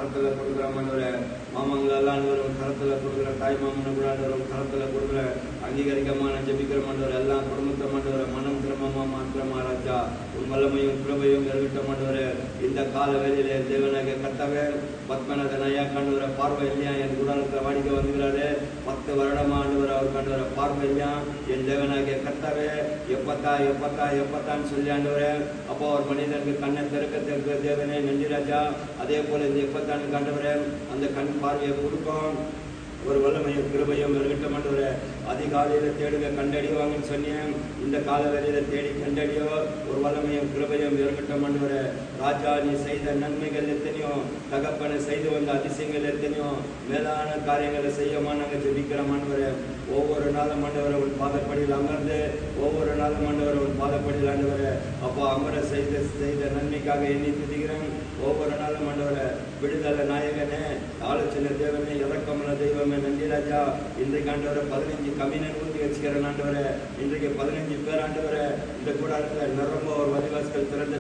கரத்தில் கொடுக்குற ஆண்டவரே, மாமங்களெல்லாம் ஆண்டவரை கரத்தில் கொடுக்குற, தாய் மாமனை கூட ஆண்டவரை கரத்தில் கொடுக்குற, அங்கீகரிக்கமான ஜெபிக்கிற ஆண்டவரை எல்லாம் குடும்பத்தை ஆண்டவரை மனம் கிரமமா மாத்திரமா ராஜா உன் வல்லமையும் கிருபையும் இருக்கட்ட ஆண்டவரே. இந்த கால வேளையிலே தேவனாகிய கர்த்தாவே, பத்மநாதன் ஐயா ஆண்டவரை பார்வை இல்லையா, என் குடாலத்தில் வாடிக்கை வந்துக்கிறாரு, 10 வருடமா ஆண்டவரை அவருக்கு ஆண்டவரை பார்வை இல்லையா, என் தேவனாகிய கர்த்தாவே எப்பத்தான்னு சொல்லி ஆண்டவரே. அப்போ ஒரு மனிதனுக்கு கண்ணை திறக்க தேவனே நன்றி ராஜா. அதே போல இந்த எப்பத்தானுக்கு ஆண்டவரே அந்த கண் பார்வையை கொடுக்கும், ஒரு வல்லமையும் கிருபையும் இருக்கட்ட ஆண்டவரே. அதிகாலையில் தேடுங்க கண்டடிவாங்கன்னு சொன்னேன், இந்த கால வேளையில தேடி கண்டடியோ, ஒரு வல்லமையும் கிருபையும் இருக்கட்ட ஆண்டவரே. ராஜா நீ செய்த நன்மைகள் எத்தனையோ, தகப்பனை செய்து வந்த அதிசயங்கள் எத்தனையோ, மேலான காரியங்களை செய்யமா நாங்கள் ஜெபிக்கிறோம் ஆண்டவரே. ஒவ்வொரு நாளும் ஆண்டவரை உன் பாதப்படியில் அமர்ந்து, ஒவ்வொரு நாளும் ஆண்டவரை உன் பாதப்படியில் ஆண்டவரை அப்போ அமர செய்த நன்மைக்காக எண்ணி துதிக்கிறேன். ஒவ்வொரு நாளும் ஆண்டவரை விடுதலை நாயகனே, ஆலோசனை தேவனே, இறக்கமுள்ள தெய்வமே நன்றி ராஜா. இன்றைக்கு ஆண்டவரை 15 கம்யூனன் ஊற்றி வச்சுக்கிறேன் ஆண்டவரை. இன்றைக்கு 15 பேர் ஆண்டவரை இந்த கூடாரத்தில் நிரம்ப ஒரு வரிவாசிகள் திறந்த